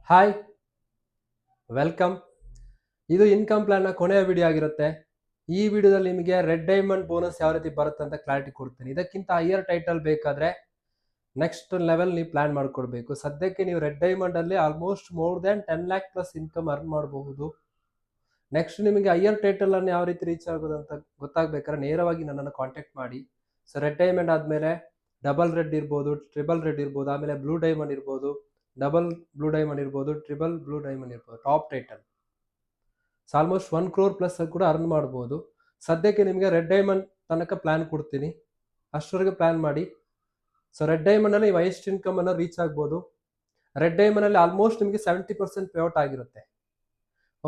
Hi, welcome. ಇದು income ಪ್ಲಾನ್ನ ಕೊನೆಯ video ಆಗಿರುತ್ತೆ. ಈ ವಿಡಿಯೋದಲ್ಲಿ ನಿಮಗೆ ರೆಡ್ ಡೈಮಂಡ್ ಬೋನಸ್ ಯಾವ ರೀತಿ ಬರುತ್ತೆ ಅಂತ ಕ್ಲಾರಿಟಿ ಕೊಡ್ತೀನಿ. ಇದಕ್ಕಿಂತ ಹೈಯರ್ ಟೈಟಲ್ ಬೇಕಾದ್ರೆ ನೆಕ್ಸ್ಟ್ ಲೆವೆಲ್ ನೀವು ಪ್ಲಾನ್ ಮಾಡ್ಕೊಡ್ಬೇಕು. ಸದ್ಯಕ್ಕೆ ನೀವು ರೆಡ್ ಡೈಮಂಡ್ ಅಲ್ಲಿ almost more than 10 lakh plus income earn ಮಾಡಬಹುದು. ನೆಕ್ಸ್ಟ್ ನಿಮಗೆ ಹೈಯರ್ ಟೈಟಲ್ ಅನ್ನು ಯಾವ ರೀತಿ ರೀಚ್ ಆಗೋದು ಅಂತ ಗೊತ್ತಾಗಬೇಕಾದ್ರೆ ನೇರವಾಗಿ ನನ್ನನ್ನು ಕಾಂಟ್ಯಾಕ್ಟ್ ಮಾಡಿ. ಸೊ ರೆಡ್ ಡೈಮಂಡ್ ಆದಮೇಲೆ ಡಬಲ್ ರೆಡ್ ಇರ್ಬೋದು, ಟ್ರಿಬಲ್ ರೆಡ್ ಇರ್ಬೋದು, ಆಮೇಲೆ ಬ್ಲೂ ಡೈಮಂಡ್ ಇರ್ಬೋದು, ಡಬಲ್ ಬ್ಲೂ ಡೈಮಂಡ್ ಇರ್ಬೋದು, ಟ್ರಿಬಲ್ ಬ್ಲೂ ಡೈಮಂಡ್ ಇರ್ಬೋದು, top title. So almost 1 crore plus ಕೂಡ ಅರ್ನ್ ಮಾಡ್ಬೋದು. ಸದ್ಯಕ್ಕೆ ನಿಮಗೆ ರೆಡ್ ಡೈಮಂಡ್ ತನಕ ಪ್ಲಾನ್ ಕೊಡ್ತೀನಿ, ಅಷ್ಟವರೆಗೆ ಪ್ಲಾನ್ ಮಾಡಿ. ಸೊ ರೆಡ್ ಡೈಮಂಡ್ ಅಲ್ಲಿ ನೀವು ಹೈಯೆಸ್ಟ್ ಇನ್ಕಮ್ ಅನ್ನು ರೀಚ್ ಆಗ್ಬೋದು. ರೆಡ್ ಡೈಮಂಡ್ ಅಲ್ಲಿ ಆಲ್ಮೋಸ್ಟ್ ನಿಮಗೆ 70% ಪೇಔಟ್ ಆಗಿರುತ್ತೆ.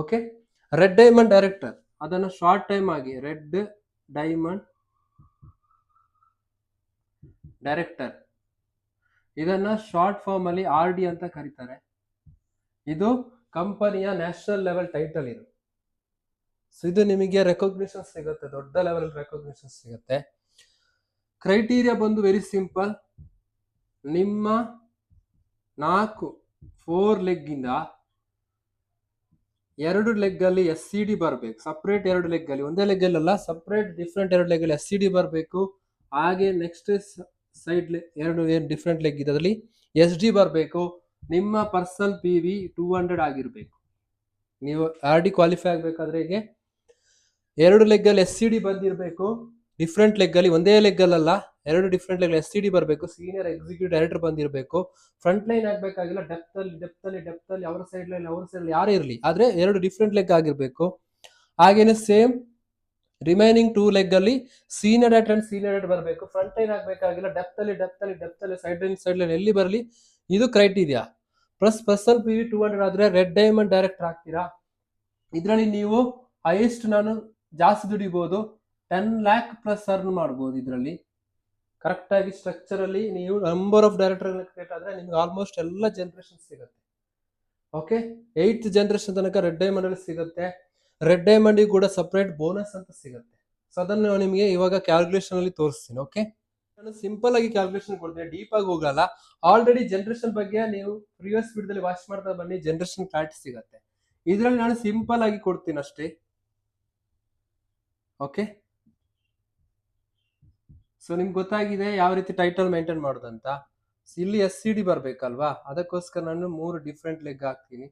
ಓಕೆ, ರೆಡ್ ಡೈಮಂಡ್ ಡೈರೆಕ್ಟರ್ ಅದನ್ನು ಶಾರ್ಟ್ ಟೈಮ್ ಆಗಿ ರೆಡ್ ಡೈಮಂಡ್ ಡೈರೆಕ್ಟರ್ ಇದನ್ನ ಶಾರ್ಟ್ ಫಾರ್ಮ್ ಅಲ್ಲಿ RD ಅಂತ ಕರೀತಾರೆ. ಇದು ಕಂಪನಿಯ ನ್ಯಾಷನಲ್ ಲೆವೆಲ್ ಟೈಟಲ್. ಇದು ನಿಮಗೆ ರೆಕಾಗ್ನಿಷನ್ ಸಿಗುತ್ತೆ, ದೊಡ್ಡ ಲೆವೆಲ್ ರೆಕಾಗ್ನಿಷನ್ ಸಿಗುತ್ತೆ. ಕ್ರೈಟೀರಿಯಾ ಬಂದು ವೆರಿ ಸಿಂಪಲ್. ನಿಮ್ಮ 4 ಲೆಗ್ ಇಂದ 2 ಲೆಗ್ ಅಲ್ಲಿ SCD ಬರಬೇಕು. ಸಪ್ರೇಟ್ 2 ಲೆಗ್ ಅಲ್ಲಿ, ಒಂದೇ ಲೆಗ್ ಅಲ್ಲ, ಸಪ್ರೇಟ್ ಡಿಫ್ರೆಂಟ್ 2 ಲೆಗ್ ಅಲ್ಲಿ SCD ಬರಬೇಕು. ಹಾಗೆ ನೆಕ್ಸ್ಟ್ ಸೈಡ್ 2 ಡಿಫ್ರೆಂಟ್ ಲೆಗ್ ಇದೆ, ಅದರಲ್ಲಿ SD ಬರಬೇಕು. ನಿಮ್ಮ ಪರ್ಸನಲ್ PV 200 ಆಗಿರ್ಬೇಕು. ನೀವು RD ಕ್ವಾಲಿಫೈ ಆಗ್ಬೇಕಾದ್ರೆ ಹೀಗೆ 2 ಲೆಗ್ ಅಲ್ಲಿ SCD ಬಂದಿರಬೇಕು. ಡಿಫ್ರೆಂಟ್ ಲೆಗ್ ಅಲ್ಲಿ, ಒಂದೇ ಲೆಗ್ ಅಲ್ಲ, 2 ಡಿಫ್ರೆಂಟ್ ಲೆಗ್ SCD ಬರಬೇಕು. ಸೀನಿಯರ್ ಎಕ್ಸಿಕ್ಯೂಟಿವ್ ಡೈರೆಕ್ಟರ್ ಬಂದಿರಬೇಕು. ಫ್ರಂಟ್ ಲೈನ್ ಆಗ್ಬೇಕಾಗಿಲ್ಲ, ಡೆಪ್ತ್ ಅಲ್ಲಿ ಅವರ ಸೈಡ್ ಯಾರೇ ಇರಲಿ, ಆದ್ರೆ 2 ಡಿಫ್ರೆಂಟ್ ಲೆಗ್ ಆಗಿರ್ಬೇಕು. ಹಾಗೇನೆ ಸೇಮ್ ರಿಮೈನಿಂಗ್ 2 ಲೆಗ್ ಅಲ್ಲಿ senior director and senior director ಬರಬೇಕು. ಫ್ರಂಟ್ ಲೈನ್ ಆಗ್ಬೇಕಾಗಿಲ್ಲ, ಡೆಪ್ತ್ ಅಲ್ಲಿ ಸೈಡ್ ಲೈನ್ ಎಲ್ಲಿ ಬರಲಿ. ಇದು ಕ್ರೈಟೀರಿಯಾ. ಪ್ಲಸ್ ಪರ್ಸನಲ್ PV 200 ಆದ್ರೆ ರೆಡ್ ಡೈಮಂಡ್ ಡೈರೆಕ್ಟರ್ ಆಗ್ತೀರಾ. ಇದರಲ್ಲಿ ನೀವು ಹೈಯೆಸ್ಟ್ ನಾನು ಜಾಸ್ತಿ ದುಡಿಬಹುದು, 10 lakh ಪ್ಲಸ್ ಅರ್ನ್ ಮಾಡಬಹುದು. ಇದರಲ್ಲಿ ಕರೆಕ್ಟ್ ಆಗಿ ಸ್ಟ್ರಕ್ಚರ್ ಅಲ್ಲಿ ನೀವು ನಂಬರ್ ಆಫ್ ಡೈರೆಕ್ಟರ್ ಕ್ರಿಯೇಟ್ ಆದ್ರೆ ನಿಮ್ಗೆ ಆಲ್ಮೋಸ್ಟ್ ಎಲ್ಲ ಜನರೇಷನ್ ಸಿಗುತ್ತೆ. ಓಕೆ, 8th ಜನರೇಷನ್ ತನಕ ರೆಡ್ ಡೈಮಂಡ್ ಅಲ್ಲಿ ಸಿಗುತ್ತೆ. ರೆಡ್ ಡೈಮಂಡ್ ಕೂಡ ಸಪರೇಟ್ ಬೋನಸ್ ಅಂತ ಸಿಗುತ್ತೆ. ಸೊ ಅದನ್ನು ನಿಮಗೆ ಇವಾಗ ಕ್ಯಾಲ್ಕುಲೇಷನ್ ಅಲ್ಲಿ ತೋರಿಸ್ತೀನಿ. ಓಕೆ, ನಾನು ಸಿಂಪಲ್ ಆಗಿ ಕ್ಯಾಲ್ಕುಲೇಷನ್ ಕೊಡ್ತೀನಿ, ಡೀಪ್ ಆಗಿ ಹೋಗಲ್ಲ. ಆಲ್ರೆಡಿ ಜನರೇಷನ್ ಬಗ್ಗೆ ನೀವು ಪ್ರಿವಿಯಸ್ ವಿಡಿಯೋದಲ್ಲಿ ವಾಚ್ ಮಾಡ್ತಾ ಬನ್ನಿ, ಜನರೇಷನ್ ಕ್ಲಾರಿಟಿ ಸಿಗುತ್ತೆ. ಇದರಲ್ಲಿ ನಾನು ಸಿಂಪಲ್ ಆಗಿ ಕೊಡ್ತೀನಿ ಅಷ್ಟೇ. ಓಕೆ, ಸೊ ನಿಮ್ಗೆ ಗೊತ್ತಾಗಿದೆ ಯಾವ ರೀತಿ ಟೈಟಲ್ ಮೇಂಟೈನ್ ಮಾಡೋದಂತ. ಇಲ್ಲಿ SCD ಬರ್ಬೇಕಲ್ವಾ, ಅದಕ್ಕೋಸ್ಕರ ನಾನು 3 ಡಿಫ್ರೆಂಟ್ ಲೆಗ್ ಹಾಕ್ತೀನಿ.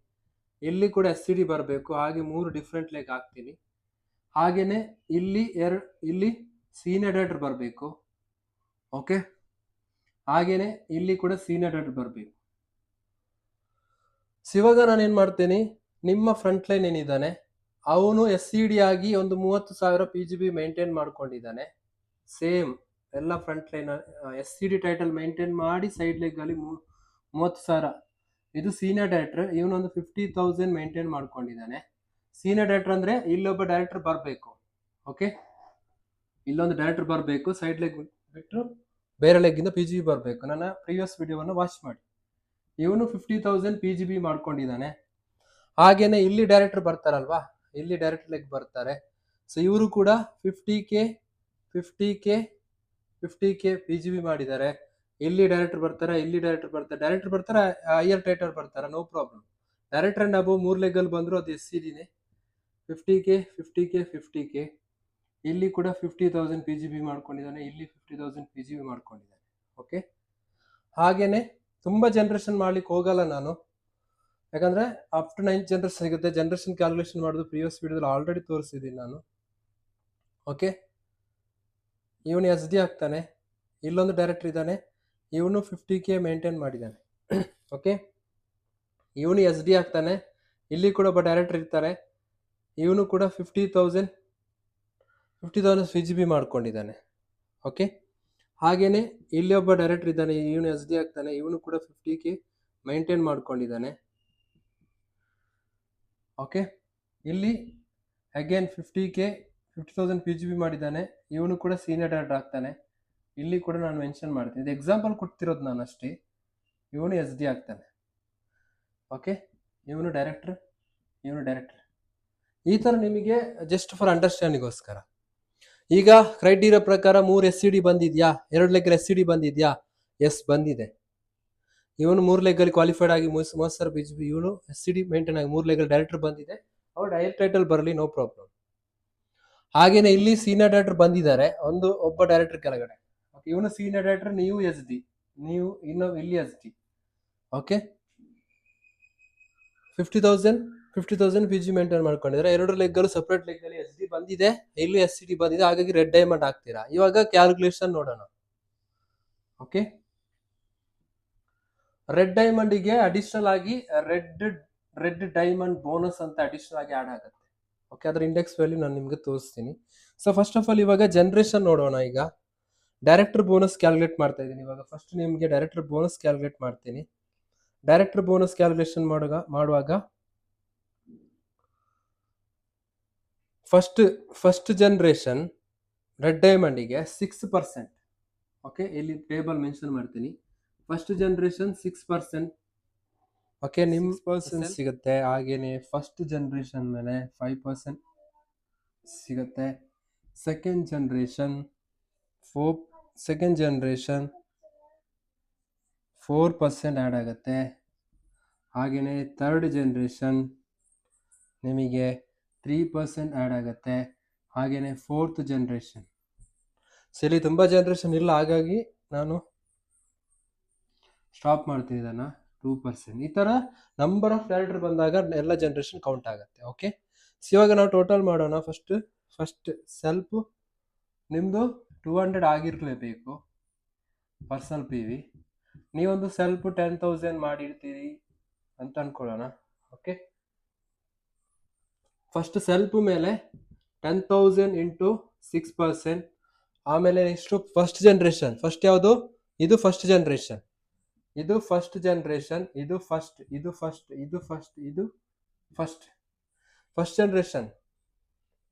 ಇಲ್ಲಿ ಕೂಡ SCD ಬರಬೇಕು, ಹಾಗೆ 3 ಡಿಫ್ರೆಂಟ್ ಲೆಗ್ ಹಾಕ್ತೀನಿ. ಹಾಗೇನೆ ಇಲ್ಲಿ ಸೀನಿಯರ್ ಡೈರೆಕ್ಟರ್ ಬರಬೇಕು. ಓಕೆ, ಹಾಗೇನೆ ಇಲ್ಲಿ ಕೂಡ ಸೀನಿಯರ್ ಡೈರೆಕ್ಟರ್ ಬರಬೇಕು. ಇವಾಗ ನಾನು ಏನ್ ಮಾಡ್ತೀನಿ, ನಿಮ್ಮ ಫ್ರಂಟ್ ಲೈನ್ ಏನಿದ್ದಾನೆ ಅವನು SCD ಆಗಿ ಒಂದು 30,000 PGB ಮೇಂಟೈನ್ ಮಾಡ್ಕೊಂಡಿದ್ದಾನೆ. ಸೇಮ್ ಎಲ್ಲ front line SCD title maintain ಮಾಡಿ ಸೈಡ್ ಲೆಗ್ ಅಲ್ಲಿ 30,000. ಇದು ಸೀನಿಯರ್ ಡೈರೆಕ್ಟರ್, ಇವನೊಂದು 50,000 ಮೇಂಟೈನ್ ಮಾಡ್ಕೊಂಡಿದ್ದಾನೆ. ಸೀನಿಯರ್ ಡೈರೆಕ್ಟರ್ ಅಂದ್ರೆ ಇಲ್ಲೊಬ್ಬ ಡೈರೆಕ್ಟರ್ ಬರಬೇಕು. ಓಕೆ, ಇಲ್ಲೊಂದು ಡೈರೆಕ್ಟರ್ ಬರಬೇಕು, ಸೈಡ್ ಲೆಗ್ ಬಿಟ್ಟು ಬೇರೆ ಲೆಗ್ ಇಂದ PGB ಬರಬೇಕು. ನನ್ನ ಪ್ರಿವಿಯಸ್ ವಿಡಿಯೋವನ್ನು ವಾಚ್ ಮಾಡಿ. ಇವನು 50,000 PGB ಮಾಡ್ಕೊಂಡಿದ್ದಾನೆ. ಹಾಗೇನೆ ಇಲ್ಲಿ ಡೈರೆಕ್ಟರ್ ಬರ್ತಾರಲ್ವಾ, ಇಲ್ಲಿ ಡೈರೆಕ್ಟರ್ ಲೆಗ್ ಬರ್ತಾರೆ. ಸೊ ಇವರು ಕೂಡ 50k PGB ಮಾಡಿದ್ದಾರೆ. ಇಲ್ಲಿ ಡೈರೆಕ್ಟರ್ ಬರ್ತಾರೆ, ಡೈರೆಕ್ಟರ್ ಬರ್ತಾರೆ, ಹೈಯರ್ ಟೈಟಲ್ ಬರ್ತಾರೆ, ನೋ ಪ್ರಾಬ್ಲಮ್. ಡೈರೆಕ್ಟರ್ ಅಂಡ್ ಅಬೋ 3 ಲೆಗ್ ಅಲ್ಲಿ ಬಂದ್ರು ಅದು SCDನೇ. 50k. ಇಲ್ಲಿ ಕೂಡ 50,000 PGB ಮಾಡ್ಕೊಂಡಿದ್ದಾನೆ, ಇಲ್ಲಿ 50,000 PGB ಮಾಡ್ಕೊಂಡಿದ್ದಾನೆ. ಓಕೆ, ಹಾಗೇನೆ ತುಂಬಾ ಜನರೇಷನ್ ಮಾಡ್ಲಿಕ್ಕೆ ಹೋಗಲ್ಲ ನಾನು, ಯಾಕಂದ್ರೆ ಅಪ್ ಟು 9th ಜನರೇಷನ್ ಸಿಗುತ್ತೆ. ಜನರೇಷನ್ ಕ್ಯಾಲ್ಕುಲೇಷನ್ ಮಾಡೋದು ಪ್ರಿವಿಯಸ್ ವಿಡಿಯೋದಲ್ಲಿ ಆಲ್ರೆಡಿ ತೋರಿಸಿದ್ದೀನಿ ನಾನು. ಓಕೆ, ಇವನು SD ಆಗ್ತಾನೆ, ಇಲ್ಲೊಂದು ಡೈರೆಕ್ಟರ್ ಇದ್ದಾನೆ, ಇವನು 50k ಮೇಂಟೈನ್ ಮಾಡಿದ್ದಾನೆ. ಓಕೆ, ಇವನು SD ಆಗ್ತಾನೆ, ಇಲ್ಲಿ ಕೂಡ ಒಬ್ಬ ಡೈರೆಕ್ಟರ್ ಇರ್ತಾರೆ, ಇವನು ಕೂಡ 50,000 PGB ಮಾಡ್ಕೊಂಡಿದ್ದಾನೆ. ಓಕೆ, ಹಾಗೇನೆ ಇಲ್ಲಿ ಒಬ್ಬ ಡೈರೆಕ್ಟರ್ ಇದ್ದಾನೆ, ಇವನು SD ಆಗ್ತಾನೆ, ಇವನು ಕೂಡ 50k ಮೇಂಟೈನ್ ಮಾಡ್ಕೊಂಡಿದ್ದಾನೆ. ಓಕೆ, ಇಲ್ಲಿ ಅಗೇನ್ 50,000 PGB ಮಾಡಿದ್ದಾನೆ, ಇವನು ಕೂಡ ಸೀನಿಯರ್ ಡೈರೆಕ್ಟರ್ ಆಗ್ತಾನೆ. ಇಲ್ಲಿ ಕೂಡ ನಾನು ಮೆನ್ಷನ್ ಮಾಡ್ತೀನಿ, ಇದು ಎಕ್ಸಾಂಪಲ್ ಕೊಡ್ತಿರೋದು ನಾನು ಅಷ್ಟೇ. ಇವನು SD ಆಗ್ತಾನೆ. ಓಕೆ, ಇವನು ಡೈರೆಕ್ಟರ್. ಈ ತರ ನಿಮಗೆ ಜಸ್ಟ್ ಫಾರ್ ಅಂಡರ್ಸ್ಟ್ಯಾಂಡಿಂಗೋಸ್ಕರ. ಈಗ ಕ್ರೈಟೀರಿಯಾ ಪ್ರಕಾರ 3 SCD ಬಂದಿದ್ಯಾ, 2 ಲೆಗ್ SCD ಬಂದಿದ್ಯಾ? ಎಸ್ ಬಂದಿದೆ. ಇವನು 3 ಲೆಗ್ ಅಲ್ಲಿ ಕ್ವಾಲಿಫೈಡ್ ಆಗಿ ಮೋಸರ್ ಬಿಜೆಪಿ ಇವನು SCD ಮೇಂಟೈನ್ ಆಗಿ 3 ಲೆಗ್ ಅಲ್ಲಿ ಡೈರೆಕ್ಟರ್ ಬಂದಿದೆ, ಅವ್ರು ಡೈರೆಕ್ಟ್ ಟೈಟಲ್ ಬರಲಿ, ನೋ ಪ್ರಾಬ್ಲಮ್. ಹಾಗೇನೆ ಇಲ್ಲಿ ಸೀನಿಯರ್ ಡೈರೆಕ್ಟರ್ ಬಂದಿದ್ದಾರೆ, ಒಬ್ಬ ಡೈರೆಕ್ಟರ್ ಕೆಳಗಡೆ. ಇವನು ಸೀನಿಯರ್ ಡೈರೆಕ್ಟರ್, ನೀವು SD, ನೀವು ಇಲ್ಲಿ SD. ಓಕೆ, 50,000 PG ಮೇಂಟೈನ್ ಮಾಡ್ಕೊಂಡಿದ್ರೆ 2 ಲೆಗ್ ಅಲ್ಲೂ ಸಪರೇಟ್ ಲೆಗ್ ಅಲ್ಲಿ SD ಬಂದಿದೆ, ಇಲ್ಲಿ SCD ಬಂದಿದೆ, ಹಾಗಾಗಿ ರೆಡ್ ಡೈಮಂಡ್ ಹಾಕ್ತೀರಾ. ಇವಾಗ ಕ್ಯಾಲ್ಕುಲೇಷನ್ ನೋಡೋಣ. ಓಕೆ, ರೆಡ್ ಡೈಮಂಡಿಗೆ ಅಡಿಷನಲ್ ಆಗಿ ರೆಡ್ ಡೈಮಂಡ್ ಬೋನಸ್ ಅಂತ ಅಡಿಷನಲ್ ಆಗಿ ಆಡ್ ಆಗುತ್ತೆ. ಓಕೆ, ಅದರ ಇಂಡೆಕ್ಸ್ ವ್ಯಾಲ್ಯೂ ನಾನು ನಿಮ್ಗೆ ತೋರಿಸ್ತೀನಿ. ಸೊ ಫಸ್ಟ್ ಆಫ್ ಆಲ್ ಇವಾಗ ಜನರೇಷನ್ ನೋಡೋಣ. ಈಗ ಡೈರೆಕ್ಟರ್ ಬೋನಸ್ ಕ್ಯಾಲ್ಕುಲೇಟ್ ಮಾಡ್ತಾ ಇದ್ದೀನಿ. ಇವಾಗ ಫಸ್ಟ್ ನಿಮಗೆ ಡೈರೆಕ್ಟರ್ ಬೋನಸ್ ಕ್ಯಾಲ್ಕುಲೇಟ್ ಮಾಡ್ತೀನಿ. ಡೈರೆಕ್ಟರ್ ಬೋನಸ್ ಕ್ಯಾಲ್ಕುಲೇಷನ್ ಮಾಡುವಾಗ ಫಸ್ಟ್ ಜನರೇಷನ್ ರೆಡ್ ಡೈಮಂಡಿಗೆ 6%. ಓಕೆ, ಇಲ್ಲಿ ಟೇಬಲ್ ಮೆನ್ಷನ್ ಮಾಡ್ತೀನಿ. First generation 6%. ಓಕೆ, ನಿಮ್ಮ ಪರ್ಸೆಂಟ್ ಸಿಗುತ್ತೆ. ಹಾಗೇನೆ ಫಸ್ಟ್ ಜನರೇಷನ್ ಮೇಲೆ 5% ಸಿಗುತ್ತೆ. ಸೆಕೆಂಡ್ ಜನರೇಷನ್ 4% ಆ್ಯಡ್ ಆಗುತ್ತೆ. ಹಾಗೆಯೇ ಥರ್ಡ್ ಜನರೇಷನ್ ನಿಮಗೆ 3% ಆ್ಯಡ್ ಆಗುತ್ತೆ. ಹಾಗೆಯೇ ಫೋರ್ತ್ ಜನರೇಷನ್, ಸರಿ ತುಂಬ ಜನರೇಷನ್ ಇಲ್ಲ, ಹಾಗಾಗಿ ನಾನು ಸ್ಟಾಪ್ ಮಾಡ್ತೀನಿ ಇದನ್ನು. 2%. ಈ ಥರ ನಂಬರ್ ಆಫ್ ಡೈರೆಕ್ಟರ್ ಬಂದಾಗ ಎಲ್ಲ ಜನರೇಷನ್ ಕೌಂಟ್ ಆಗುತ್ತೆ. ಓಕೆ, ಸೊ ಇವಾಗ ನಾವು ಟೋಟಲ್ ಮಾಡೋಣ. ಫಸ್ಟ್ ಸೆಲ್ಫ್ ನಿಮ್ಮದು 200 ಆಗಿರಲೇಬೇಕು ಪರ್ಸನಲ್ PV. ನೀವೊಂದು ಸೆಲ್ಫ್ 10,000 ಮಾಡಿರ್ತೀರಿ ಅಂತ ಅನ್ಕೊಳ್ಳೋಣ. ಓಕೆ, ಫಸ್ಟ್ ಸೆಲ್ಫ್ ಮೇಲೆ 10,000 ಇಂಟು 6%. ಆಮೇಲೆ ಎಷ್ಟು ಫಸ್ಟ್ ಜನರೇಷನ್, ಫಸ್ಟ್ ಯಾವುದು, ಇದು ಫಸ್ಟ್ ಜನರೇಷನ್, ಇದು ಫಸ್ಟ್ ಜನರೇಷನ್, ಇದು ಫಸ್ಟ್ ಜನರೇಷನ್.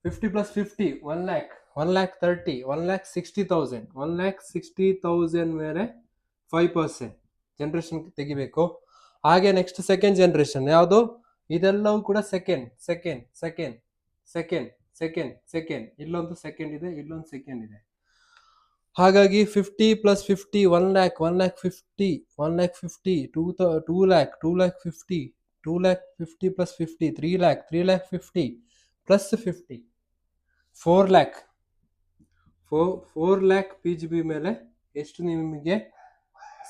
50 + 50 1 lakh, 1,30,000, 1,60,000, 1,60,000 ಮೇಲೆ 5% ಜನರೇಷನ್ ತೆಗಿಬೇಕು. ಹಾಗೆ ನೆಕ್ಸ್ಟ್ ಸೆಕೆಂಡ್ ಜನರೇಷನ್ ಯಾವುದು, ಇದೆಲ್ಲವೂ ಕೂಡ ಸೆಕೆಂಡ್, ಇಲ್ಲೊಂದು ಸೆಕೆಂಡ್ ಇದೆ, ಇಲ್ಲೊಂದು ಸೆಕೆಂಡ್ ಇದೆ. ಹಾಗಾಗಿ 50 + 50 1 lakh, 1,50,000, 1,50,000, 2,50,000, 2,50,000 + 50 3 lakh, 3,50,000 + 50 4 lakh. 4 lakh PGB ಮೇಲೆ ಎಷ್ಟು ನಿಮಗೆ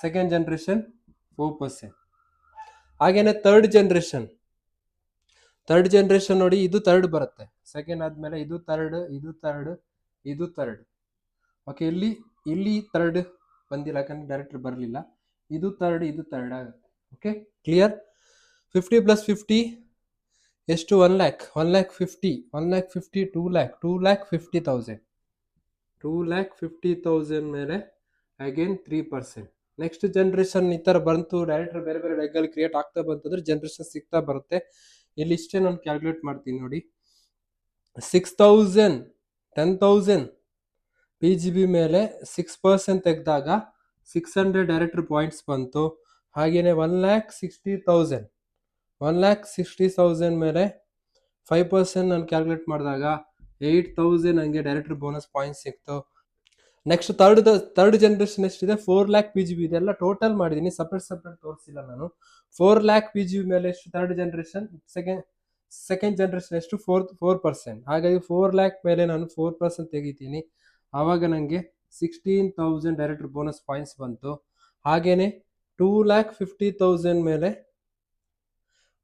ಸೆಕೆಂಡ್ ಜನರೇಷನ್ 4%. ಹಾಗೇನೆ ಥರ್ಡ್ ಜನರೇಷನ್ ನೋಡಿ, ಇದು ಥರ್ಡ್ ಬರುತ್ತೆ. ಸೆಕೆಂಡ್ ಆದ್ಮೇಲೆ ಇದು ಥರ್ಡ್. ಓಕೆ, ಇಲ್ಲಿ ಥರ್ಡ್ ಬಂದಿಲ್ಲ, ಯಾಕಂದ್ರೆ ಡೈರೆಕ್ಟರ್ ಬರಲಿಲ್ಲ. ಇದು ಥರ್ಡ್ ಆಗುತ್ತೆ. Okay, clear. 50 + 50 ಎಷ್ಟು, 1 lakh, 1,50,000, 2,50,000, 2,50,000 ಮೇಲೆ ಅಗೇನ್ 3%. ನೆಕ್ಸ್ಟ್ ಜನರೇಷನ್ ಈ ಥರ ಬಂತು, ಡೈರೆಕ್ಟರ್ ಬೇರೆ ಬೇರೆ ಲೆಗ್ಗಲ್ಲಿ ಕ್ರಿಯೇಟ್ ಆಗ್ತಾ ಬಂತಂದ್ರೆ ಜನರೇಷನ್ ಸಿಗ್ತಾ ಬರುತ್ತೆ. ಇಲ್ಲಿ ಇಷ್ಟೇ ನಾನು ಕ್ಯಾಲ್ಕುಲೇಟ್ ಮಾಡ್ತೀನಿ ನೋಡಿ. 6,000, 10,000 PGB ಮೇಲೆ 6% ತೆಗೆದಾಗ 600 ಡೈರೆಕ್ಟರ್ ಪಾಯಿಂಟ್ಸ್ ಬಂತು. ಹಾಗೆಯೇ 1,60,000 ಮೇಲೆ 5% ನಾನು ಕ್ಯಾಲ್ಕುಲೇಟ್ ಮಾಡಿದಾಗ 8,000 ನನಗೆ ಡೈರೆಕ್ಟರ್ ಬೋನಸ್ ಪಾಯಿಂಟ್ಸ್ ಸಿಕ್ತು. ನೆಕ್ಸ್ಟ್ ಥರ್ಡ್ ಜನರೇಷನ್ ಎಷ್ಟಿದೆ, 4 lakh PGB. ಇದೆಲ್ಲ ಟೋಟಲ್ ಮಾಡಿದ್ದೀನಿ, ಸಪ್ರೇಟ್ ತೋರಿಸಿಲ್ಲ ನಾನು. 4 lakh PGB ಮೇಲೆ ಎಷ್ಟು ಥರ್ಡ್ ಜನರೇಷನ್, ಸೆಕೆಂಡ್ ಜನರೇಷನ್ ಎಷ್ಟು 4%. ಹಾಗಾಗಿ 4 lakh ಮೇಲೆ ನಾನು 4% ತೆಗಿತೀನಿ. ಆವಾಗ ನನಗೆ 16,000 ಡೈರೆಕ್ಟರ್ ಬೋನಸ್ ಪಾಯಿಂಟ್ಸ್ ಬಂತು. ಹಾಗೇನೆ 2,50,000 ಮೇಲೆ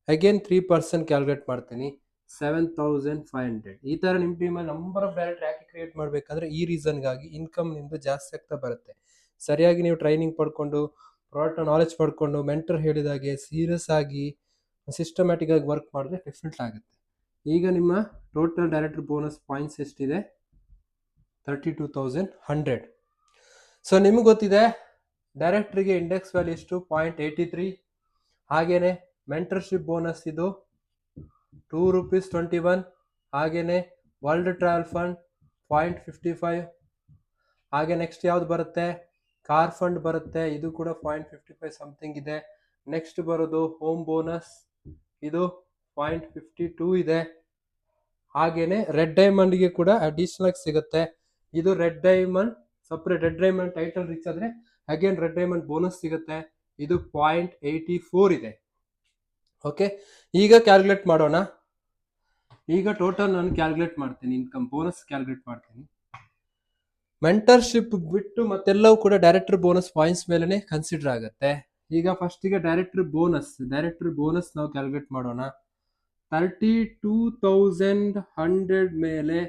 ಅಗೇನ್ 3% ಕ್ಯಾಲ್ಕುಲೇಟ್ ಮಾಡ್ತೀನಿ, 7,500. ಈ ಥರ ನಿಮ್ಮ ಟೀಮಲ್ಲಿ ನಂಬರ್ ಆಫ್ ಡೈರೆಕ್ಟರ್ ಯಾಕೆ ಕ್ರಿಯೇಟ್ ಮಾಡಬೇಕಂದ್ರೆ ಈ ರೀಸನ್ಗಾಗಿ ಇನ್ಕಮ್ ನಿಮ್ಮದು ಜಾಸ್ತಿ ಆಗ್ತಾ ಬರುತ್ತೆ. ಸರಿಯಾಗಿ ನೀವು ಟ್ರೈನಿಂಗ್ ಪಡ್ಕೊಂಡು, ಪ್ರಾಡಕ್ಟ್ ನಾಲೆಜ್ ಪಡ್ಕೊಂಡು, ಮೆಂಟರ್ ಹೇಳಿದಾಗೆ ಸೀರಿಯಸ್ ಆಗಿ ಸಿಸ್ಟಮ್ಯಾಟಿಕ್ ಆಗಿ ವರ್ಕ್ ಮಾಡಿದ್ರೆ ಡಿಫ್ರೆಂಟ್ ಆಗುತ್ತೆ. ಈಗ ನಿಮ್ಮ ಟೋಟಲ್ ಡೈರೆಕ್ಟರ್ ಬೋನಸ್ ಪಾಯಿಂಟ್ಸ್ ಎಷ್ಟಿದೆ, 32,100. ಸೊ ನಿಮ್ಗೆ ಗೊತ್ತಿದೆ ಡೈರೆಕ್ಟ್ರಿಗೆ ಇಂಡೆಕ್ಸ್ ವ್ಯಾಲ್ಯೂ ಎಷ್ಟು, 0.83. ಹಾಗೇನೆ ಮೆಂಟರ್ಶಿಪ್ ಬೋನಸ್ ಇದು ₹2.21. ಹಾಗೇನೆ ವರ್ಲ್ಡ್ ಟ್ರಾವೆಲ್ ಫಂಡ್ 0.55. ಹಾಗೆ ನೆಕ್ಸ್ಟ್ ಯಾವ್ದು ಬರುತ್ತೆ, ಕಾರ್ ಫಂಡ್ ಬರುತ್ತೆ, ಇದು ಕೂಡ 0.55 ಸಮಥಿಂಗ್ ಇದೆ. ನೆಕ್ಸ್ಟ್ ಬರೋದು ಹೋಮ್ ಬೋನಸ್, ಇದು 0.52 ಇದೆ. ಹಾಗೇನೆ ರೆಡ್ ಡೈಮಂಡ್ಗೆ ಕೂಡ ಅಡಿಷನಲ್ ಆಗಿ ಸಿಗುತ್ತೆ. ಇದು red diamond separate, red diamond title reach ಆದ್ರೆ ಅಗೇನ್ ರೆಡ್ ಡೈಮಂಡ್ ಬೋನಸ್ ಸಿಗುತ್ತೆ. ಇದು 0.84 ಇದೆ. ಓಕೆ, ಈಗ ಕ್ಯಾಲ್ಕುಲೇಟ್ ಮಾಡೋಣ. ಈಗ ಟೋಟಲ್ ನಾನು ಕ್ಯಾಲ್ಕುಲೇಟ್ ಮಾಡ್ತೀನಿ, ಇನ್ಕಮ್ ಬೋನಸ್ ಕ್ಯಾಲ್ಕುಲೇಟ್ ಮಾಡ್ತೀನಿ. ಮೆಂಟರ್ಶಿಪ್ ಬಿಟ್ಟು ಮತ್ತೆಲ್ಲವೂ ಕೂಡ ಡೈರೆಕ್ಟರ್ ಬೋನಸ್ ಪಾಯಿಂಟ್ಸ್ ಮೇಲೆನೆ ಕನ್ಸಿಡರ್ ಆಗುತ್ತೆ. ಈಗ ಫಸ್ಟಿಗೆ ಡೈರೆಕ್ಟರ್ ಬೋನಸ್ ನಾವು ಕ್ಯಾಲ್ಕುಲೇಟ್ ಮಾಡೋಣ. 32,100 ಮೇಲೆ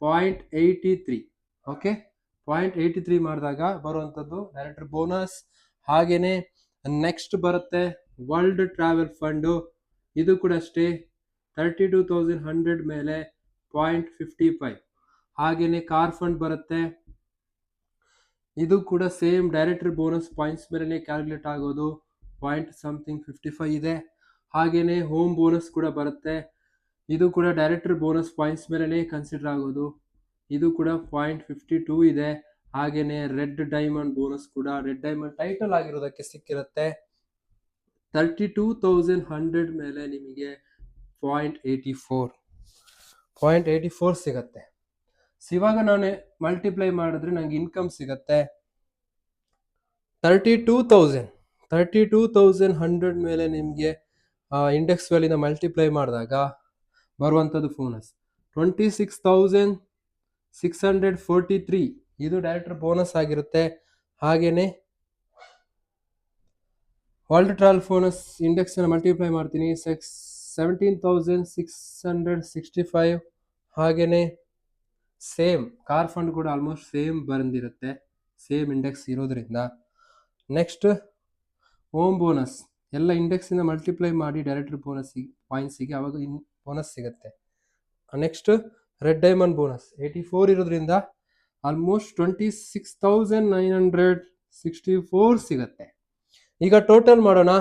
0.83. ಓಕೆ, 0.83 ಮಾಡಿದಾಗ ಬರುವಂಥದ್ದು ಡೈರೆಕ್ಟರ್ ಬೋನಸ್. ಹಾಗೇನೆ ನೆಕ್ಸ್ಟ್ ಬರುತ್ತೆ ವರ್ಲ್ಡ್ ಟ್ರಾವೆಲ್ ಫಂಡು. ಇದು ಕೂಡ ಅಷ್ಟೇ 32,100 ಮೇಲೆ 0.55. ಹಾಗೇನೆ ಕಾರ್ ಫಂಡ್ ಬರುತ್ತೆ. ಇದು ಕೂಡ ಸೇಮ್ ಡೈರೆಕ್ಟರ್ ಬೋನಸ್ ಪಾಯಿಂಟ್ಸ್ ಮೇಲೆ ಕ್ಯಾಲ್ಕುಲೇಟ್ ಆಗೋದು. 0.55 ಇದೆ. ಹಾಗೇನೆ ಹೋಮ್ ಬೋನಸ್ ಕೂಡ ಬರುತ್ತೆ. ಇದು ಕೂಡ ಡೈರೆಕ್ಟರ್ ಬೋನಸ್ ಪಾಯಿಂಟ್ಸ್ ಮೇಲೆ ಕನ್ಸಿಡರ್ ಆಗೋದು. ಇದು ಕೂಡ 0.52 ಇದೆ. ಹಾಗೇನೆ ರೆಡ್ ಡೈಮಂಡ್ ಬೋನಸ್ ಕೂಡ, ರೆಡ್ ಡೈಮಂಡ್ ಟೈಟಲ್ ಆಗಿರೋದಕ್ಕೆ ಸಿಕ್ಕಿರುತ್ತೆ. 32,100 ಮೇಲೆ ನಿಮಗೆ 0.84 ಸಿಗತ್ತೆ. ಇವಾಗ ನಾನು ಮಲ್ಟಿಪ್ಲೈ ಮಾಡಿದ್ರೆ ನಂಗೆ ಇನ್ಕಮ್ ಸಿಗತ್ತೆ 32,100 ಮೇಲೆ ನಿಮಗೆ ಇಂಡೆಕ್ಸ್ ವ್ಯಾಲ್ಯೂನ ಮಲ್ಟಿಪ್ಲೈ ಮಾಡಿದಾಗ ಬರುವಂಥದ್ದು ಬೋನಸ್ 26,643. ಇದು ಡೈರೆಕ್ಟರ್ ಬೋನಸ್ ಆಗಿರುತ್ತೆ. ಹಾಗೇನೆ world travel bonus index multiply ಮಾಡ್ತೀನಿ 17,665. ಹಾಗೇನೆ ಸೇಮ್ ಕಾರ್ ಫಂಡ್ ಕೂಡ ಆಲ್ಮೋಸ್ಟ್ ಸೇಮ್ ಬಂದಿರುತ್ತೆ, ಸೇಮ್ ಇಂಡೆಕ್ಸ್ ಇರೋದ್ರಿಂದ. ನೆಕ್ಸ್ಟ್ ಹೋಮ್ ಬೋನಸ್ ಎಲ್ಲ ಇಂಡೆಕ್ಸಿಂದ ಮಲ್ಟಿಪ್ಲೈ ಮಾಡಿ ಡೈರೆಕ್ಟರ್ ಬೋನಸ್ಸಿಗೆ ಪಾಯಿಂಟ್ಸಿಗೆ ಅವಾಗ ಬೋನಸ್ ಸಿಗುತ್ತೆ. ನೆಕ್ಸ್ಟ್ ರೆಡ್ ಡೈಮಂಡ್ ಬೋನಸ್ 84 ಇರೋದ್ರಿಂದ ಆಲ್ಮೋಸ್ಟ್ 26,964 ಸಿಗುತ್ತೆ. ಈಗ ಟೋಟಲ್ ಮಾಡೋಣ.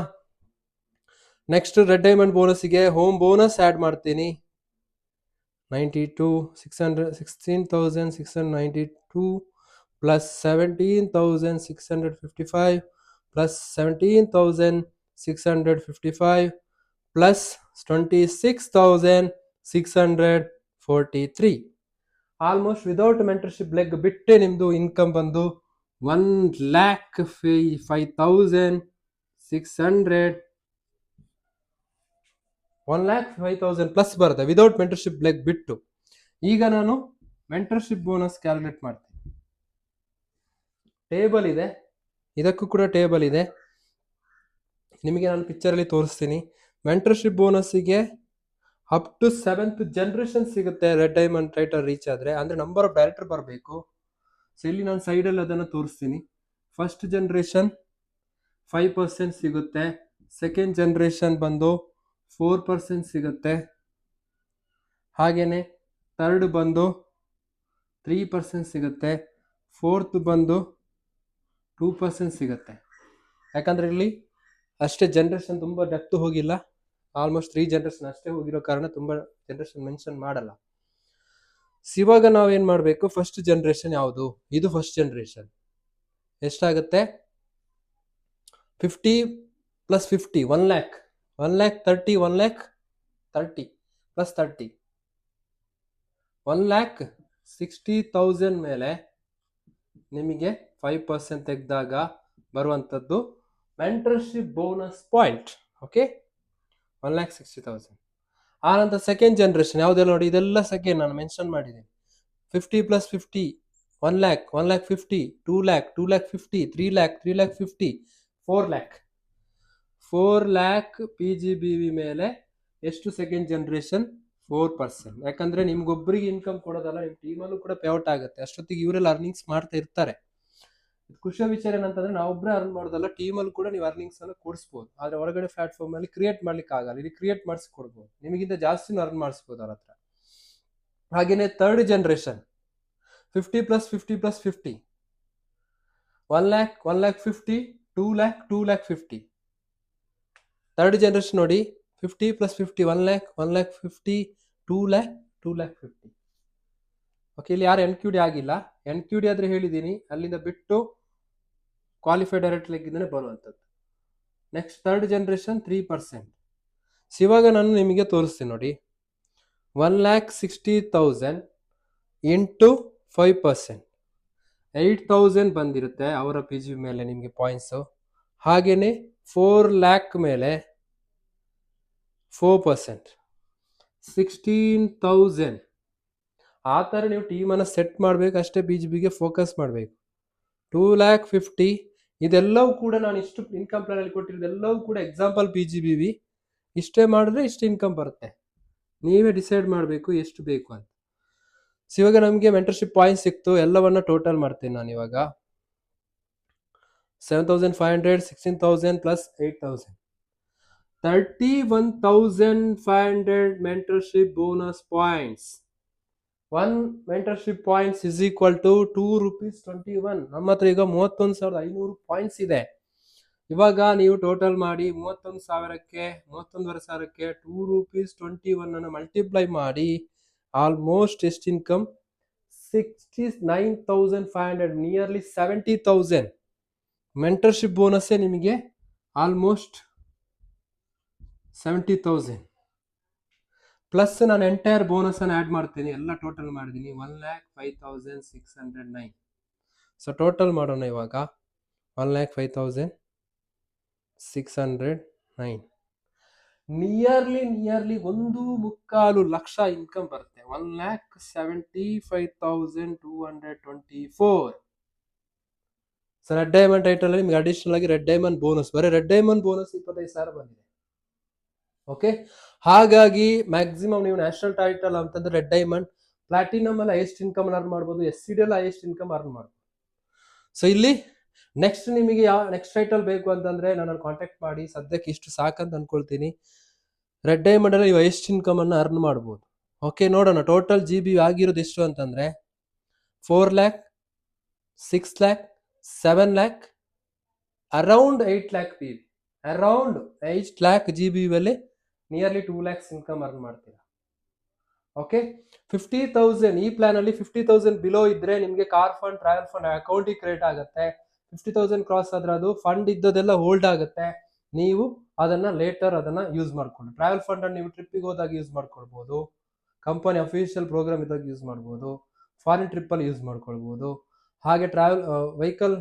ನೆಕ್ಸ್ಟ್ ರೆಡ್ ಡೈಮಂಡ್ ಬೋನಸ್ಸಿಗೆ ಹೋಮ್ ಬೋನಸ್ ಆ್ಯಡ್ ಮಾಡ್ತೀನಿ 16,692 plus 17,655 plus 17,655 plus 26,643. Almost without mentorship leg ಬಿಟ್ಟೆ ನಿಮ್ಮದು ಇನ್ಕಮ್ ಬಂದು 1,05,000 ಪ್ಲಸ್ ಬರುತ್ತೆ ವಿದೌಟ್ ಮೆಂಟರ್ಶಿಪ್ ಲೆಗ್ ಬಿಟ್ಟು. ಈಗ ನಾನು ಮೆಂಟರ್ಶಿಪ್ ಬೋನಸ್ ಕ್ಯಾಲ್ಕುಲೇಟ್ ಮಾಡ್ತೀನಿ. ಟೇಬಲ್ ಇದೆ, ಇದಕ್ಕೂ ಕೂಡ ಟೇಬಲ್ ಇದೆ, ನಿಮಗೆ ನಾನು ಪಿಕ್ಚರಲ್ಲಿ ತೋರಿಸ್ತೀನಿ. ಮೆಂಟರ್ಶಿಪ್ ಬೋನಸ್ಸಿಗೆ ಅಪ್ ಟು 7th ಜನರೇಷನ್ ಸಿಗುತ್ತೆ ರೆಡ್ ಡೈಮಂಡ್ ಟೈಟಲ್ ರೀಚ್ ಆದರೆ, ಅಂದರೆ ನಂಬರ್ ಆಫ್ ಡೈರೆಕ್ಟರ್ ಬರಬೇಕು. ಸೊ ಇಲ್ಲಿ ನಾನು ಸೈಡಲ್ಲಿ ಅದನ್ನು ತೋರಿಸ್ತೀನಿ. ಫಸ್ಟ್ ಜನರೇಷನ್ 5% ಸಿಗುತ್ತೆ, ಸೆಕೆಂಡ್ ಜನರೇಷನ್ ಬಂದು 4% ಸಿಗುತ್ತೆ, ಹಾಗೇನೆ ಥರ್ಡ್ ಬಂದು 3% ಸಿಗುತ್ತೆ, ಫೋರ್ತ್ ಬಂದು 2% ಸಿಗುತ್ತೆ. ಯಾಕಂದರೆ ಇಲ್ಲಿ ಅಷ್ಟೇ ಜನರೇಷನ್ ತುಂಬ ಡೆಪ್ತ್ ಹೋಗಿಲ್ಲ, ಆಲ್ಮೋಸ್ಟ್ 3 ಜನರೇಷನ್ ಅಷ್ಟೇ ಹೋಗಿರೋ ಕಾರಣ ತುಂಬ ಜನರೇಷನ್ ಮೆನ್ಷನ್ ಮಾಡಲ್ಲ. ಇವಾಗ ನಾವೇನು ಮಾಡಬೇಕು, ಫಸ್ಟ್ ಜನರೇಷನ್ ಯಾವುದು? ಇದು ಫಸ್ಟ್ ಜನರೇಷನ್. ಎಷ್ಟಾಗುತ್ತೆ? 50 ಪ್ಲಸ್ 50 1 ಲ್ಯಾಕ್ 1,30,000 1,30,000 ಪ್ಲಸ್ 30 1,60,000 ಮೇಲೆ ನಿಮಗೆ 5% ತೆಗೆದಾಗ ಬರುವಂಥದ್ದು ಮೆಂಟರ್ಶಿಪ್ ಬೋನಸ್ ಪಾಯಿಂಟ್. ಓಕೆ, 1,60,000. ಆನಂತರ ಸೆಕೆಂಡ್ ಜನರೇಷನ್ ಯಾವುದೆಲ್ಲ ನೋಡಿ, ಇದೆಲ್ಲ ಸೆಕೆಂಡ್ ನಾನು ಮೆನ್ಷನ್ ಮಾಡಿದ್ದೀನಿ. 50 plus 50 1 lac 1,50,000 2 lac 2,50,000 3 lac 3,50,000 4 lac PGBV ಮೇಲೆ ಎಷ್ಟು ಸೆಕೆಂಡ್ ಜನರೇಷನ್? 4%. ಯಾಕಂದರೆ ನಿಮ್ಗೊಬ್ಬರಿಗೆ ಇನ್ಕಮ್ ಕೊಡೋದಲ್ಲ, ನಿಮ್ಮ ಟೀಮಲ್ಲೂ ಕೂಡ ಪೇಔಟ್ ಆಗುತ್ತೆ. ಅಷ್ಟೊತ್ತಿಗೆ ಇವರೆಲ್ಲ ಅರ್ನಿಂಗ್ಸ್ ಮಾಡ್ತಾ ಇರ್ತಾರೆ. ಖುಷಿಯ ವಿಚಾರ ಏನಂತಂದ್ರೆ ನಾವೊಬ್ಬರೇ ಅರ್ನ್ ಮಾಡೋದಲ್ಲ, ಟೀಮಲ್ಲಿ ಕೂಡ ನೀವು ಅರ್ನಿಂಗ್ಸ್ ಅನ್ನು ಕೊಡಿಸ್ಬೋದು. ಆದರೆ ಹೊರಗಡೆ ಪ್ಲಾಟ್ಫಾರ್ಮ್ ಅಲ್ಲಿ ಕ್ರಿಯೇಟ್ ಮಾಡ್ಲಿಕ್ಕೆ ಆಗಲ್ಲ, ಇಲ್ಲಿ ಕ್ರಿಯೇಟ್ ಮಾಡಿಸ್ಕೊಡ್ಬೋದು, ನಿಮಗಿಂತ ಜಾಸ್ತಿನೂ ಅರ್ನ್ ಮಾಡಿಸ್ಬೋದು ಅವ್ರ ಹತ್ರ. ಹಾಗೇನೆ third generation 50 plus 50 plus 50 1 lac 1,50,000 2 lac 2,50,000. Third generation ನೋಡಿ, 50 ಪ್ಲಸ್ 50 1 ಲ್ಯಾಕ್ 1,50,000 2 ಲ್ಯಾಕ್ 2,50,000. ಓಕೆ, ಇಲ್ಲಿ ಯಾರು NQD ಆಗಿಲ್ಲ. NQD ಆದರೆ ಹೇಳಿದ್ದೀನಿ, ಅಲ್ಲಿಂದ ಬಿಟ್ಟು ಕ್ವಾಲಿಫೈಡ್ ಡೈರೆಕ್ಟ್ ಲೆಗ್ಗಿಂದನೇ ಬರುವಂಥದ್ದು. Next third generation 3%. ಇವಾಗ ನಾನು ನಿಮಗೆ ತೋರಿಸ್ತೀನಿ ನೋಡಿ, 1,60,000 ಇಂಟು 5% 8,000 ಬಂದಿರುತ್ತೆ ಅವರ PG ಮೇಲೆ ನಿಮಗೆ ಪಾಯಿಂಟ್ಸು. ಹಾಗೇನೆ 4 lakh ಮೇಲೆ 4%, 16,000. ಆ ಥರ ನೀವು ಟೀಮನ್ನು ಸೆಟ್ ಮಾಡಬೇಕು, ಅಷ್ಟೇ BGBಗೆ ಫೋಕಸ್ ಮಾಡಬೇಕು. 2,50,000 ಇದೆಲ್ಲವೂ ಕೂಡ ನಾನು ಇಷ್ಟು ಇನ್ಕಮ್ ಪ್ಲಾನ್ ಅಲ್ಲಿ ಕೊಟ್ಟಿರೋದೆಲ್ಲವೂ ಕೂಡ ಎಕ್ಸಾಂಪಲ್ BGBV. ಇಷ್ಟೇ ಮಾಡಿದ್ರೆ ಇಷ್ಟು ಇನ್ಕಮ್ ಬರುತ್ತೆ. ನೀವೇ ಡಿಸೈಡ್ ಮಾಡಬೇಕು ಎಷ್ಟು ಬೇಕು ಅಂತ. ಸೊ ಇವಾಗ ನಮಗೆ ಮೆಂಟರ್ಶಿಪ್ ಪಾಯಿಂಟ್ ಸಿಕ್ತು, ಎಲ್ಲವನ್ನ ಟೋಟಲ್ ಮಾಡ್ತೀನಿ ನಾನು ಇವಾಗ. 7,500, 16,000 plus 8,000, 31,500 mentorship bonus points. 1 mentorship points is equal to 2 rupees 21. ನಮ್ಮ ಹತ್ರ ಈಗ 31,500 ಪಾಯಿಂಟ್ಸ್ ಇದೆ. ಇವಾಗ ನೀವು ಟೋಟಲ್ ಮಾಡಿ 31,000ಕ್ಕೆ 31,500ಕ್ಕೆ 2 rupees 21 ಅನ್ನು ಮಲ್ಟಿಪ್ಲೈ ಮಾಡಿ ಆಲ್ಮೋಸ್ಟ್ ಎಷ್ಟು ಇನ್ಕಮ್? 69,500, ನಿಯರ್ಲಿ 70,000 ಮೆಂಟರ್ಶಿಪ್ ಬೋನಸ್ಸೇ ನಿಮಗೆ ಆಲ್ಮೋಸ್ಟ್ 70,000 ಪ್ಲಸ್ ನಾನು ಎಂಟೈರ್ ಬೋನಸ್ ಅನ್ನು ಆ್ಯಡ್ ಮಾಡ್ತೀನಿ, ಎಲ್ಲ ಟೋಟಲ್ ಮಾಡಿದ್ದೀನಿ 1,05,609. ಸೊ ಟೋಟಲ್ ಮಾಡೋಣ ಇವಾಗ. 1,05,609, ನಿಯರ್ಲಿ 1.25 ಲಕ್ಷ ಇನ್ಕಮ್ ಬರುತ್ತೆ. 1,75,224. ಸೊ ರೆಡ್ ಡೈಮಂಡ್ ಟೈಟಲ್ ನಿಮ್ಗೆ ಅಡಿಷನಲ್ ಆಗಿ ರೆಡ್ ಡೈಮಂಡ್ ಬೋನಸ್, ಬರೀ ರೆಡ್ ಡೈಮಂಡ್ ಬೋನಸ್ 25,000 ಬಂದಿದೆ. ಓಕೆ, ಹಾಗಾಗಿ ಮ್ಯಾಕ್ಸಿಮಮ್ ನೀವು ನ್ಯಾಷನಲ್ ಟೈಟಲ್ ಅಂತಂದ್ರೆ ರೆಡ್ ಡೈಮಂಡ್, ಪ್ಲಾಟಿನಮ್ ಅಲ್ಲಿ ಹೈಯೆಸ್ಟ್ ಇನ್ಕಮ್ ಅರ್ನ್ ಮಾಡ್ಬೋದು, SCD ಅಲ್ಲಿ ಹೈಯೆಸ್ಟ್ ಇನ್ಕಮ್ ಅರ್ನ್ ಮಾಡ್ಬೋದು. ಸೊ ಇಲ್ಲಿ ನೆಕ್ಸ್ಟ್ ನಿಮಗೆ ಯಾವ ನೆಕ್ಸ್ಟ್ ಟೈಟಲ್ ಬೇಕು ಅಂತಂದ್ರೆ ನನ್ನನ್ನು ಕಾಂಟ್ಯಾಕ್ಟ್ ಮಾಡಿ. ಸದ್ಯಕ್ಕೆ ಇಷ್ಟು ಸಾಕಂತ ಅನ್ಕೊಳ್ತೀನಿ. ರೆಡ್ ಡೈಮಂಡ್ ಅಲ್ಲಿ ನೀವು ಹೈಯೆಸ್ಟ್ ಇನ್ಕಮ್ ಅನ್ನು ಅರ್ನ್ ಮಾಡ್ಬೋದು. ಓಕೆ, ನೋಡೋಣ ಟೋಟಲ್ GB ಆಗಿರೋದು ಎಷ್ಟು ಅಂತಂದ್ರೆ 4 lakh, 6 lakh, 7 lakh, around 8 lakh PV, around 8 lakh GB ಅಲ್ಲಿ ನಿಯರ್ಲಿ 2 lakhs ಇನ್ಕಮ್ ಅರ್ನ್ ಮಾಡ್ತೀರಾ. ಓಕೆ, 50,000 ಈ ಪ್ಲಾನ್ ಅಲ್ಲಿ 50,000 ಬಿಲೋ ಇದ್ರೆ ನಿಮ್ಗೆ ಕಾರ್ ಫಂಡ್, ಟ್ರಾವೆಲ್ ಫಂಡ್ ಅಕೌಂಟಿಗೆ ಕ್ರೆಡಿಟ್ ಆಗುತ್ತೆ. 50,000 ಕ್ರಾಸ್ ಆದ್ರೆ ಅದು ಫಂಡ್ ಇದ್ದದೆಲ್ಲ ಹೋಲ್ಡ್ ಆಗುತ್ತೆ. ನೀವು ಅದನ್ನ ಲೇಟರ್ ಅದನ್ನ ಯೂಸ್ ಮಾಡ್ಕೊಂಡು, ಟ್ರಾವೆಲ್ ಫಂಡ್ ಅನ್ನು ನೀವು ಟ್ರಿಪ್ಪಿಗೆ ಹೋದಾಗ ಯೂಸ್ ಮಾಡ್ಕೊಳ್ಬಹುದು, ಕಂಪನಿ ಅಫಿಷಿಯಲ್ ಪ್ರೋಗ್ರಾಮ್ ಇದ್ದಾಗ ಯೂಸ್ ಮಾಡ್ಬೋದು, ಫಾರಿನ್ ಟ್ರಿಪ್ ಅಲ್ಲಿ ಯೂಸ್ ಮಾಡ್ಕೊಳ್ಬಹುದು. ಹಾಗೆ ಟ್ರಾವೆಲ್ ವೆಹಿಕಲ್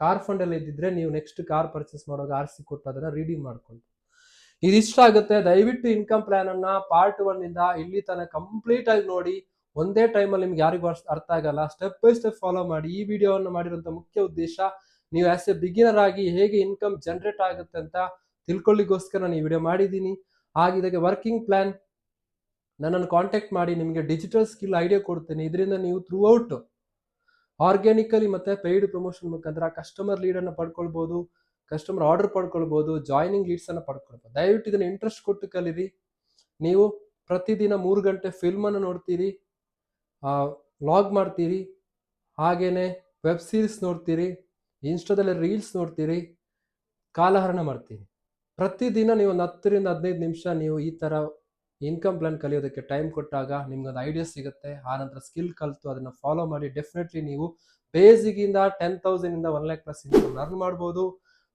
ಕಾರ್ ಫಂಡ್ ಅಲ್ಲಿ ಇದ್ದಿದ್ರೆ ನೀವು ನೆಕ್ಸ್ಟ್ ಕಾರ್ ಪರ್ಚೇಸ್ ಮಾಡುವಾಗ RC ಕೊಟ್ಟು ಅದನ್ನ ರೀಡೀಮ್ ಮಾಡ್ಕೊಂಡು. ಇದಿಷ್ಟ ಆಗುತ್ತೆ. ದಯವಿಟ್ಟು ಇನ್ಕಮ್ ಪ್ಲಾನ್ ಅನ್ನ ಪಾರ್ಟ್ 1 ಇಂದ ಇಲ್ಲಿ ತನಕ ಕಂಪ್ಲೀಟ್ ಆಗಿ ನೋಡಿ. ಒಂದೇ ಟೈಮ್ ಅಲ್ಲಿ ನಿಮ್ಗೆ ಯಾರಿಗೂ ಅರ್ಥ ಆಗಲ್ಲ, ಸ್ಟೆಪ್ ಬೈ ಸ್ಟೆಪ್ ಫಾಲೋ ಮಾಡಿ. ಈ ವಿಡಿಯೋವನ್ನು ಮಾಡಿರುವಂತ ಮುಖ್ಯ ಉದ್ದೇಶ ನೀವು ಆಸ್ ಎ ಬಿಗಿನರ್ ಆಗಿ ಹೇಗೆ ಇನ್ಕಮ್ ಜನರೇಟ್ ಆಗುತ್ತೆ ಅಂತ ತಿಳ್ಕೊಳ್ಳಿಕ್ಕೋಸ್ಕರ ನಾನು ಈ ವಿಡಿಯೋ ಮಾಡಿದ್ದೀನಿ. ಹಾಗೆ ಇದಕ್ಕೆ ವರ್ಕಿಂಗ್ ಪ್ಲಾನ್ ನನ್ನನ್ನು ಕಾಂಟ್ಯಾಕ್ಟ್ ಮಾಡಿ, ನಿಮಗೆ ಡಿಜಿಟಲ್ ಸ್ಕಿಲ್ ಐಡಿಯಾ ಕೊಡ್ತೀನಿ. ಇದರಿಂದ ನೀವು ಥ್ರೂ ಔಟ್ ಆರ್ಗ್ಯಾನಿಕಲಿ ಮತ್ತೆ ಪೇಯ್ಡ್ ಪ್ರಮೋಷನ್ ಮುಖಾಂತರ ಕಸ್ಟಮರ್ ಲೀಡ್ ಅನ್ನು ಪಡ್ಕೊಳ್ಬಹುದು, ಕಸ್ಟಮರ್ ಆರ್ಡರ್ ಪಡ್ಕೊಳ್ಬಹುದು, ಜಾಯ್ನಿಂಗ್ ಲೀಡ್ಸ್ ಅನ್ನು ಪಡ್ಕೊಳ್ಬಹುದು. ದಯವಿಟ್ಟು ಇದನ್ನ ಇಂಟ್ರೆಸ್ಟ್ ಕೊಟ್ಟು ಕಲೀರಿ. ನೀವು ಪ್ರತಿದಿನ 3 ಗಂಟೆ ಫಿಲ್ಮ್ ಅನ್ನು ನೋಡ್ತೀರಿ, ವ್ಲಾಗ್ ಮಾಡ್ತೀರಿ, ಹಾಗೇನೆ ವೆಬ್ ಸೀರೀಸ್ ನೋಡ್ತೀರಿ, ಇನ್ಸ್ಟಾದಲ್ಲಿ ರೀಲ್ಸ್ ನೋಡ್ತೀರಿ, ಕಾಲಹರಣ ಮಾಡ್ತೀರಿ. ಪ್ರತಿದಿನ ನೀವು 10 ರಿಂದ 15 ನಿಮಿಷ ನೀವು ಈ ತರ ಇನ್ಕಮ್ ಪ್ಲಾನ್ ಕಲಿಯೋದಕ್ಕೆ ಟೈಮ್ ಕೊಟ್ಟಾಗ ನಿಮ್ಗೊಂದು ಐಡಿಯಾ ಸಿಗುತ್ತೆ. ಆ ನಂತರ ಸ್ಕಿಲ್ ಕಲಿತು ಅದನ್ನ ಫಾಲೋ ಮಾಡಿ ಡೆಫಿನೆಟ್ಲಿ ನೀವು ಬೇಸಿಕ್ ಇಂದ 10,000 ಇಂದ 1 lakh ಪ್ಲಸ್ ಇನ್ಕಮ್ ಅರ್ನ್ ಮಾಡ್ಬೋದು.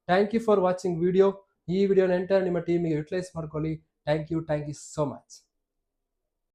Thank you for watching video. ಈ ವಿಡಿಯೋನ ಎಂಟೈರ್ ನಿಮ್ಮ ಟೀಮಿಗೆ ಯುಟಿಲೈಸ್ ಮಾಡ್ಕೊಳ್ಳಿ. Thank you so much.